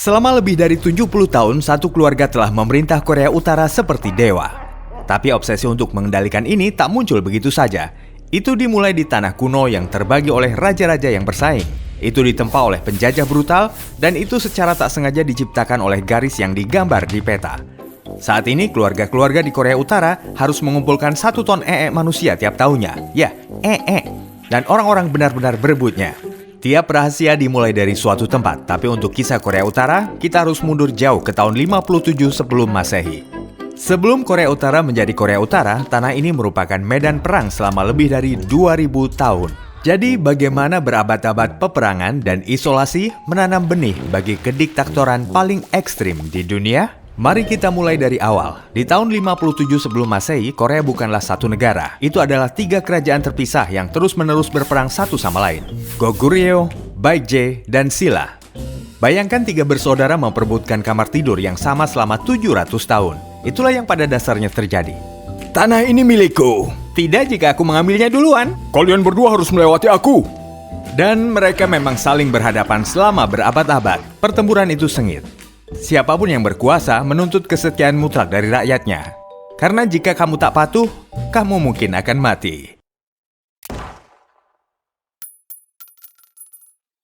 Selama lebih dari 70 tahun, satu keluarga telah memerintah Korea Utara seperti dewa. Tapi obsesi untuk mengendalikan ini tak muncul begitu saja. Itu dimulai di tanah kuno yang terbagi oleh raja-raja yang bersaing. Itu ditempa oleh penjajah brutal, dan itu secara tak sengaja diciptakan oleh garis yang digambar di peta. Saat ini, keluarga-keluarga di Korea Utara harus mengumpulkan 1 ton manusia tiap tahunnya. Ya, Dan orang-orang benar-benar berebutnya. Tiap rahasia dimulai dari suatu tempat, tapi untuk kisah Korea Utara, kita harus mundur jauh ke tahun 57 sebelum Masehi. Sebelum Korea Utara menjadi Korea Utara, tanah ini merupakan medan perang selama lebih dari 2000 tahun. Jadi bagaimana berabad-abad peperangan dan isolasi menanam benih bagi kediktatoran paling ekstrim di dunia? Mari kita mulai dari awal. Di tahun 57 sebelum Masehi, Korea bukanlah satu negara. Itu adalah 3 kerajaan terpisah yang terus-menerus berperang satu sama lain. Goguryeo, Baekje, dan Silla. Bayangkan 3 bersaudara memperebutkan kamar tidur yang sama selama 700 tahun. Itulah yang pada dasarnya terjadi. Tanah ini milikku. Tidak jika aku mengambilnya duluan. Kalian berdua harus melewati aku. Dan mereka memang saling berhadapan selama berabad-abad. Pertempuran itu sengit. Siapapun yang berkuasa menuntut kesetiaan mutlak dari rakyatnya. Karena jika kamu tak patuh, kamu mungkin akan mati.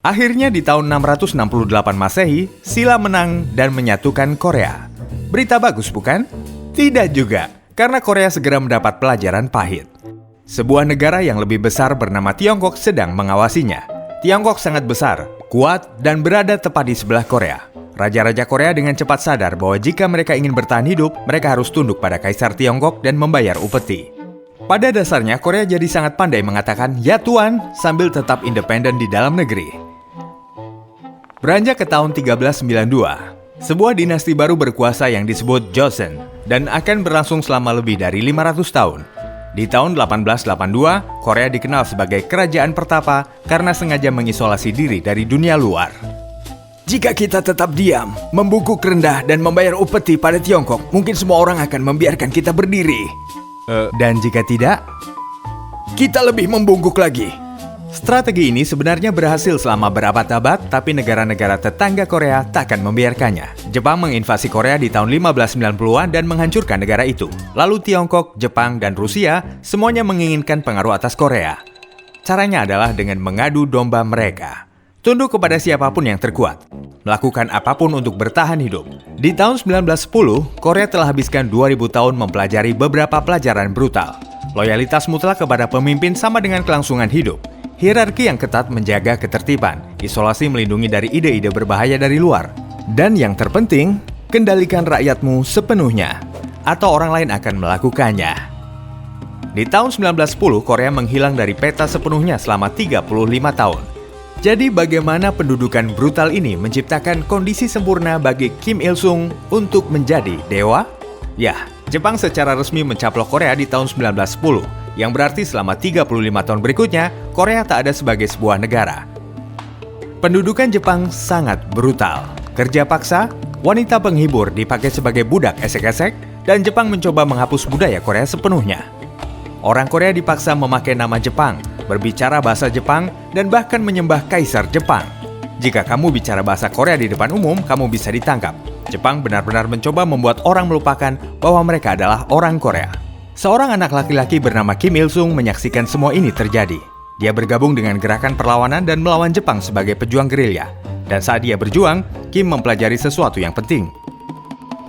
Akhirnya di tahun 668 Masehi, Silla menang dan menyatukan Korea. Berita bagus bukan? Tidak juga, karena Korea segera mendapat pelajaran pahit. Sebuah negara yang lebih besar bernama Tiongkok sedang mengawasinya. Tiongkok sangat besar, kuat, dan berada tepat di sebelah Korea. Raja-raja Korea dengan cepat sadar bahwa jika mereka ingin bertahan hidup, mereka harus tunduk pada Kaisar Tiongkok dan membayar upeti. Pada dasarnya, Korea jadi sangat pandai mengatakan, "Ya Tuan," sambil tetap independen di dalam negeri. Beranjak ke tahun 1392, sebuah dinasti baru berkuasa yang disebut Joseon dan akan berlangsung selama lebih dari 500 tahun. Di tahun 1882, Korea dikenal sebagai kerajaan pertapa karena sengaja mengisolasi diri dari dunia luar. Jika kita tetap diam, membungkuk rendah dan membayar upeti pada Tiongkok, mungkin semua orang akan membiarkan kita berdiri. Dan jika tidak, kita lebih membungkuk lagi. Strategi ini sebenarnya berhasil selama berabad-abad, tapi negara-negara tetangga Korea tak akan membiarkannya. Jepang menginvasi Korea di tahun 1590-an dan menghancurkan negara itu. Lalu Tiongkok, Jepang, dan Rusia semuanya menginginkan pengaruh atas Korea. Caranya adalah dengan mengadu domba mereka. Tunduk kepada siapapun yang terkuat. Melakukan apapun untuk bertahan hidup. Di tahun 1910, Korea telah habiskan 2000 tahun mempelajari beberapa pelajaran brutal. Loyalitas mutlak kepada pemimpin sama dengan kelangsungan hidup. Hierarki yang ketat menjaga ketertiban. Isolasi melindungi dari ide-ide berbahaya dari luar. Dan yang terpenting, kendalikan rakyatmu sepenuhnya. Atau orang lain akan melakukannya. Di tahun 1910, Korea menghilang dari peta sepenuhnya selama 35 tahun. Jadi bagaimana pendudukan brutal ini menciptakan kondisi sempurna bagi Kim Il-sung untuk menjadi dewa? Ya, Jepang secara resmi mencaplok Korea di tahun 1910, yang berarti selama 35 tahun berikutnya, Korea tak ada sebagai sebuah negara. Pendudukan Jepang sangat brutal. Kerja paksa, wanita penghibur dipakai sebagai budak esek-esek, dan Jepang mencoba menghapus budaya Korea sepenuhnya. Orang Korea dipaksa memakai nama Jepang, berbicara bahasa Jepang, dan bahkan menyembah Kaisar Jepang. Jika kamu bicara bahasa Korea di depan umum, kamu bisa ditangkap. Jepang benar-benar mencoba membuat orang melupakan bahwa mereka adalah orang Korea. Seorang anak laki-laki bernama Kim Il-sung menyaksikan semua ini terjadi. Dia bergabung dengan gerakan perlawanan dan melawan Jepang sebagai pejuang gerilya. Dan saat dia berjuang, Kim mempelajari sesuatu yang penting.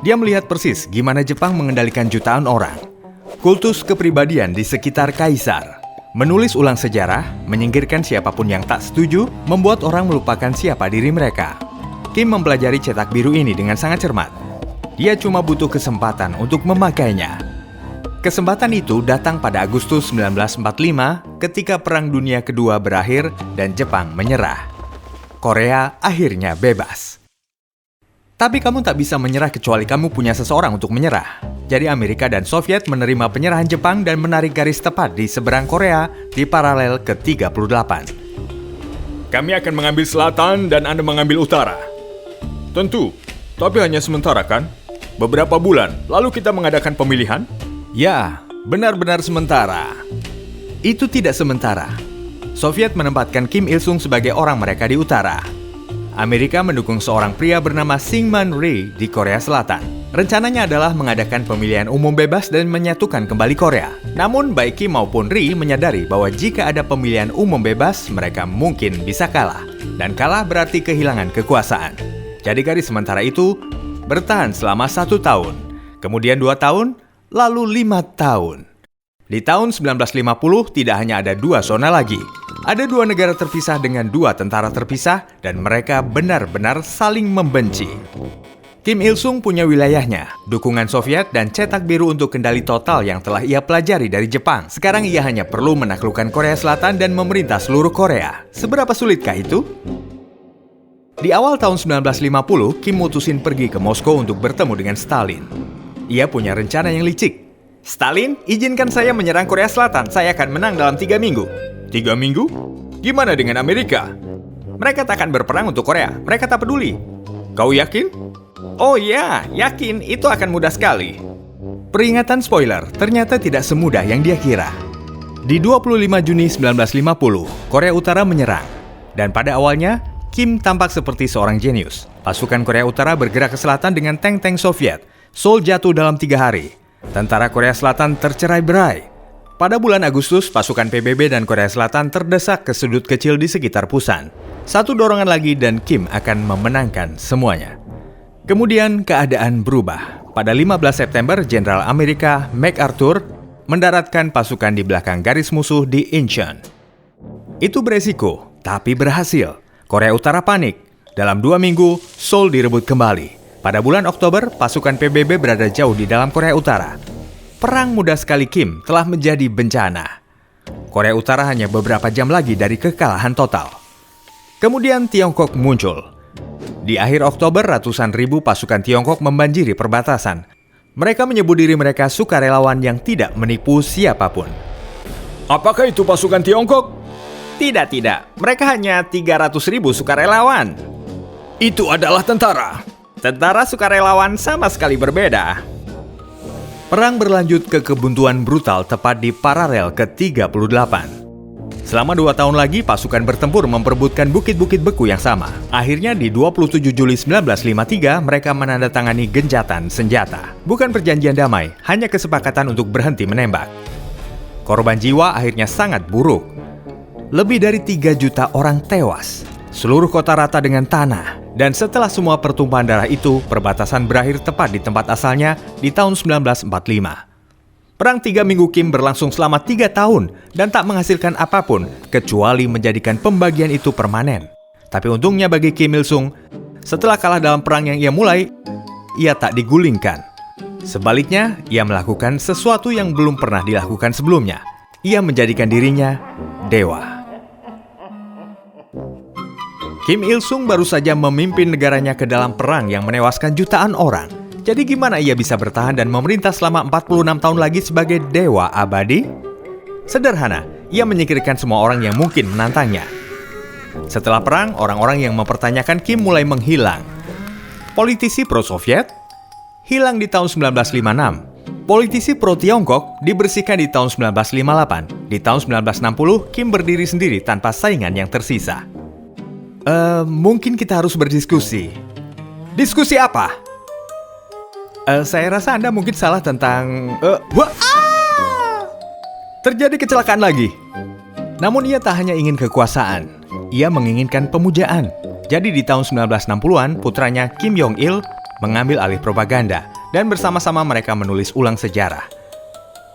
Dia melihat persis gimana Jepang mengendalikan jutaan orang. Kultus kepribadian di sekitar kaisar. Menulis ulang sejarah, menyingkirkan siapapun yang tak setuju, membuat orang melupakan siapa diri mereka. Kim mempelajari cetak biru ini dengan sangat cermat. Dia cuma butuh kesempatan untuk memakainya. Kesempatan itu datang pada Agustus 1945 ketika Perang Dunia Kedua berakhir dan Jepang menyerah. Korea akhirnya bebas. Tapi kamu tak bisa menyerah kecuali kamu punya seseorang untuk menyerah. Jadi Amerika dan Soviet menerima penyerahan Jepang dan menarik garis tepat di seberang Korea di paralel ke-38. Kami akan mengambil selatan dan Anda mengambil utara. Tentu, tapi hanya sementara kan? Beberapa bulan, lalu kita mengadakan pemilihan? Ya, benar-benar sementara. Itu tidak sementara. Soviet menempatkan Kim Il-sung sebagai orang mereka di utara. Amerika mendukung seorang pria bernama Syngman Rhee di Korea Selatan. Rencananya adalah mengadakan pemilihan umum bebas dan menyatukan kembali Korea. Namun, baik Kim maupun Rhee menyadari bahwa jika ada pemilihan umum bebas, mereka mungkin bisa kalah. Dan kalah berarti kehilangan kekuasaan. Jadi garis sementara itu bertahan selama 1 tahun, kemudian 2 tahun, lalu 5 tahun. Di tahun 1950 tidak hanya ada 2 zona lagi. Ada 2 negara terpisah dengan 2 tentara terpisah dan mereka benar-benar saling membenci. Kim Il-sung punya wilayahnya, dukungan Soviet dan cetak biru untuk kendali total yang telah ia pelajari dari Jepang. Sekarang ia hanya perlu menaklukkan Korea Selatan dan memerintah seluruh Korea. Seberapa sulitkah itu? Di awal tahun 1950, Kim mutusin pergi ke Moskow untuk bertemu dengan Stalin. Ia punya rencana yang licik. Stalin, izinkan saya menyerang Korea Selatan. Saya akan menang dalam 3 minggu. 3 minggu? Gimana dengan Amerika? Mereka tak akan berperang untuk Korea. Mereka tak peduli. Kau yakin? Oh ya, yakin. Itu akan mudah sekali. Peringatan spoiler, ternyata tidak semudah yang dia kira. Di 25 Juni 1950, Korea Utara menyerang. Dan pada awalnya, Kim tampak seperti seorang jenius. Pasukan Korea Utara bergerak ke selatan dengan tank-tank Soviet. Seoul jatuh dalam 3 hari. Tentara Korea Selatan tercerai-berai. Pada bulan Agustus, pasukan PBB dan Korea Selatan terdesak ke sudut kecil di sekitar Pusan. 1 dorongan lagi dan Kim akan memenangkan semuanya. Kemudian keadaan berubah. Pada 15 September, Jenderal Amerika MacArthur mendaratkan pasukan di belakang garis musuh di Incheon. Itu beresiko, tapi berhasil. Korea Utara panik. Dalam 2 minggu, Seoul direbut kembali. Pada bulan Oktober, pasukan PBB berada jauh di dalam Korea Utara. Perang mudah sekali Kim telah menjadi bencana. Korea Utara hanya beberapa jam lagi dari kekalahan total. Kemudian Tiongkok muncul. Di akhir Oktober, ratusan ribu pasukan Tiongkok membanjiri perbatasan. Mereka menyebut diri mereka sukarelawan yang tidak menipu siapapun. Apakah itu pasukan Tiongkok? Tidak. Mereka hanya 300.000 sukarelawan. Itu adalah tentara. Tentara sukarelawan sama sekali berbeda. Perang berlanjut ke kebuntuan brutal tepat di paralel ke-38. Selama 2 tahun lagi, pasukan bertempur memperebutkan bukit-bukit beku yang sama. Akhirnya di 27 Juli 1953, mereka menandatangani gencatan senjata. Bukan perjanjian damai, hanya kesepakatan untuk berhenti menembak. Korban jiwa akhirnya sangat buruk. Lebih dari 3 juta orang tewas. Seluruh kota rata dengan tanah. Dan setelah semua pertumpahan darah itu, perbatasan berakhir tepat di tempat asalnya di tahun 1945. Perang 3 minggu Kim berlangsung selama 3 tahun dan tak menghasilkan apapun kecuali menjadikan pembagian itu permanen. Tapi untungnya bagi Kim Il-sung, setelah kalah dalam perang yang ia mulai, ia tak digulingkan. Sebaliknya, ia melakukan sesuatu yang belum pernah dilakukan sebelumnya. Ia menjadikan dirinya dewa. Kim Il-sung baru saja memimpin negaranya ke dalam perang yang menewaskan jutaan orang. Jadi gimana ia bisa bertahan dan memerintah selama 46 tahun lagi sebagai dewa abadi? Sederhana, ia menyingkirkan semua orang yang mungkin menantangnya. Setelah perang, orang-orang yang mempertanyakan Kim mulai menghilang. Politisi pro-Soviet hilang di tahun 1956. Politisi pro-Tiongkok dibersihkan di tahun 1958. Di tahun 1960, Kim berdiri sendiri tanpa saingan yang tersisa. Mungkin kita harus berdiskusi. Diskusi apa? Saya rasa Anda mungkin salah tentang... Terjadi kecelakaan lagi. Namun ia tak hanya ingin kekuasaan. Ia menginginkan pemujaan. Jadi di tahun 1960-an, putranya Kim Jong-il mengambil alih propaganda. Dan bersama-sama mereka menulis ulang sejarah.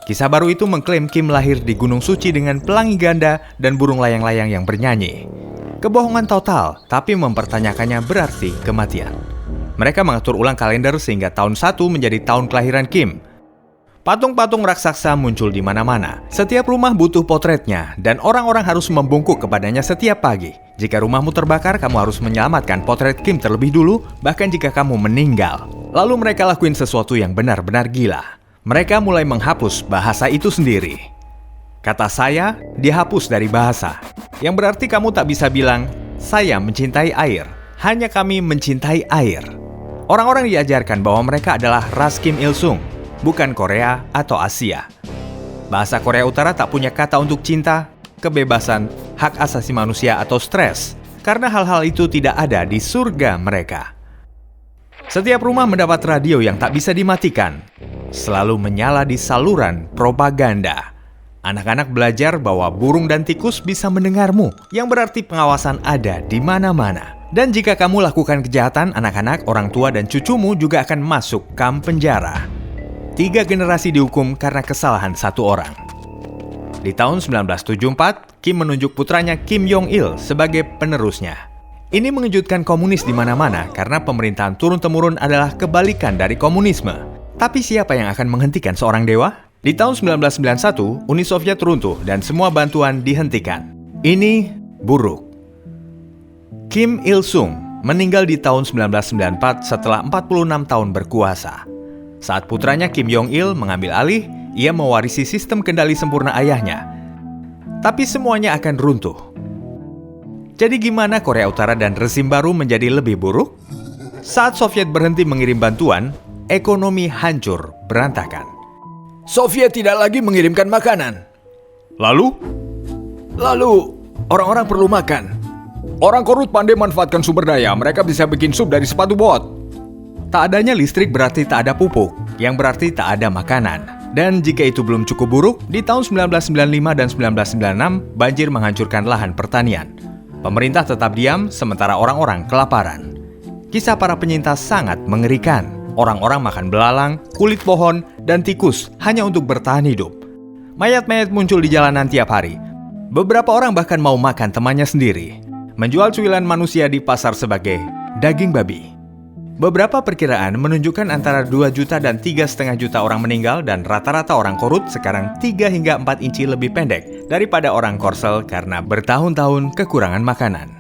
Kisah baru itu mengklaim Kim lahir di Gunung Suci dengan pelangi ganda dan burung layang-layang yang bernyanyi. Kebohongan total, tapi mempertanyakannya berarti kematian. Mereka mengatur ulang kalender sehingga tahun 1 menjadi tahun kelahiran Kim. Patung-patung raksasa muncul di mana-mana. Setiap rumah butuh potretnya, dan orang-orang harus membungkuk kepadanya setiap pagi. Jika rumahmu terbakar, kamu harus menyelamatkan potret Kim terlebih dulu, bahkan jika kamu meninggal. Lalu mereka lakuin sesuatu yang benar-benar gila. Mereka mulai menghapus bahasa itu sendiri. Kata saya dihapus dari bahasa, yang berarti kamu tak bisa bilang, saya mencintai air, hanya kami mencintai air. Orang-orang diajarkan bahwa mereka adalah ras Kim Il-sung, bukan Korea atau Asia. Bahasa Korea Utara tak punya kata untuk cinta, kebebasan, hak asasi manusia atau stres. karena hal-hal itu tidak ada di surga mereka. Setiap rumah mendapat radio yang tak bisa dimatikan, selalu menyala di saluran propaganda. Anak-anak belajar bahwa burung dan tikus bisa mendengarmu, yang berarti pengawasan ada di mana-mana. Dan jika kamu lakukan kejahatan, anak-anak, orang tua, dan cucumu juga akan masuk kamp penjara. 3 generasi dihukum karena kesalahan satu orang. Di tahun 1974, Kim menunjuk putranya Kim Jong-il sebagai penerusnya. Ini mengejutkan komunis di mana-mana karena pemerintahan turun-temurun adalah kebalikan dari komunisme. Tapi siapa yang akan menghentikan seorang dewa? Di tahun 1991, Uni Soviet runtuh dan semua bantuan dihentikan. Ini buruk. Kim Il-sung meninggal di tahun 1994 setelah 46 tahun berkuasa. Saat putranya Kim Jong-il mengambil alih, ia mewarisi sistem kendali sempurna ayahnya. Tapi semuanya akan runtuh. Jadi gimana Korea Utara dan rezim baru menjadi lebih buruk? Saat Soviet berhenti mengirim bantuan, ekonomi hancur berantakan. Soviet tidak lagi mengirimkan makanan. Lalu orang-orang perlu makan. Orang korut pandai manfaatkan sumber daya. Mereka bisa bikin sup dari sepatu bot. Tak adanya listrik berarti tak ada pupuk, yang berarti tak ada makanan. Dan jika itu belum cukup buruk, di tahun 1995 dan 1996, banjir menghancurkan lahan pertanian. Pemerintah tetap diam, sementara orang-orang kelaparan. Kisah para penyintas sangat mengerikan. Orang-orang makan belalang, kulit pohon, dan tikus hanya untuk bertahan hidup. Mayat-mayat muncul di jalanan tiap hari. Beberapa orang bahkan mau makan temannya sendiri. Menjual cuilan manusia di pasar sebagai daging babi. Beberapa perkiraan menunjukkan antara 2 juta dan 3,5 juta orang meninggal dan rata-rata orang korut sekarang 3 hingga 4 inci lebih pendek daripada orang Korsel karena bertahun-tahun kekurangan makanan.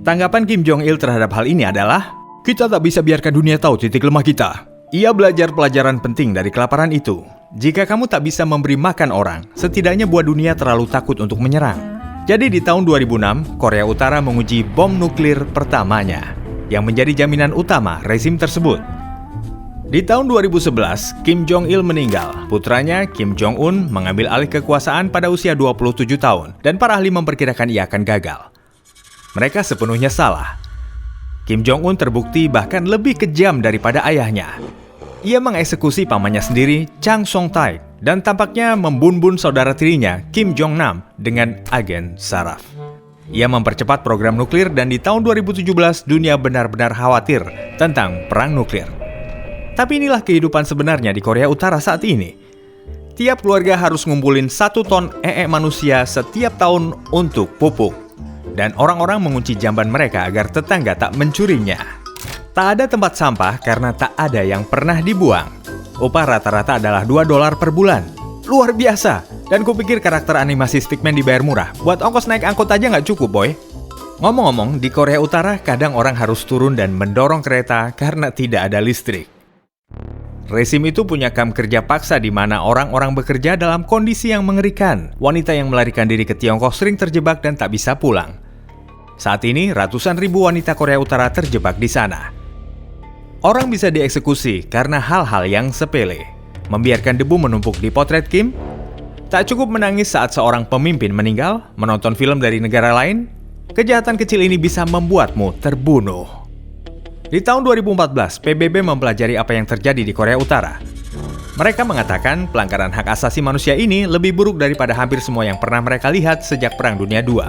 Tanggapan Kim Jong-il terhadap hal ini adalah, kita tak bisa biarkan dunia tahu titik lemah kita. Ia belajar pelajaran penting dari kelaparan itu. Jika kamu tak bisa memberi makan orang, setidaknya buat dunia terlalu takut untuk menyerang. Jadi di tahun 2006, Korea Utara menguji bom nuklir pertamanya, yang menjadi jaminan utama rezim tersebut. Di tahun 2011, Kim Jong-il meninggal. Putranya, Kim Jong-un, mengambil alih kekuasaan pada usia 27 tahun, dan para ahli memperkirakan ia akan gagal. Mereka sepenuhnya salah. Kim Jong-un terbukti bahkan lebih kejam daripada ayahnya. Ia mengeksekusi pamannya sendiri, Chang Song-taek, dan tampaknya membunbun saudara tirinya, Kim Jong-nam, dengan agen saraf. Ia mempercepat program nuklir dan di tahun 2017 dunia benar-benar khawatir tentang perang nuklir. Tapi inilah kehidupan sebenarnya di Korea Utara saat ini. Tiap keluarga harus ngumpulin 1 ton manusia setiap tahun untuk pupuk. Dan orang-orang mengunci jamban mereka agar tetangga tak mencurinya. Tak ada tempat sampah karena tak ada yang pernah dibuang. Upah rata-rata adalah $2 per bulan. Luar biasa. Dan kupikir karakter animasi Stickman dibayar murah. Buat ongkos naik angkot aja nggak cukup, boy. Ngomong-ngomong, di Korea Utara kadang orang harus turun dan mendorong kereta karena tidak ada listrik. Rezim itu punya kamp kerja paksa di mana orang-orang bekerja dalam kondisi yang mengerikan. Wanita yang melarikan diri ke Tiongkok sering terjebak dan tak bisa pulang. Saat ini, ratusan ribu wanita Korea Utara terjebak di sana. Orang bisa dieksekusi karena hal-hal yang sepele. Membiarkan debu menumpuk di potret Kim? Tak cukup menangis saat seorang pemimpin meninggal, menonton film dari negara lain? Kejahatan kecil ini bisa membuatmu terbunuh. Di tahun 2014, PBB mempelajari apa yang terjadi di Korea Utara. Mereka mengatakan pelanggaran hak asasi manusia ini lebih buruk daripada hampir semua yang pernah mereka lihat sejak Perang Dunia II.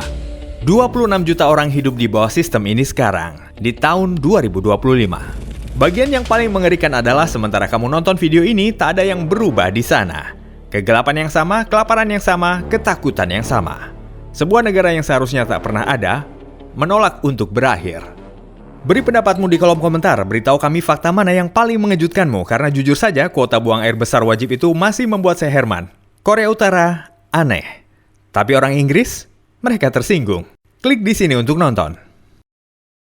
26 juta orang hidup di bawah sistem ini sekarang, di tahun 2025. Bagian yang paling mengerikan adalah sementara kamu nonton video ini, tak ada yang berubah di sana. Kegelapan yang sama, kelaparan yang sama, ketakutan yang sama. Sebuah negara yang seharusnya tak pernah ada, menolak untuk berakhir. Beri pendapatmu di kolom komentar, beritahu kami fakta mana yang paling mengejutkanmu, karena jujur saja kuota buang air besar wajib itu masih membuat saya Herman. Korea Utara aneh, tapi orang Inggris, mereka tersinggung. Klik di sini untuk nonton.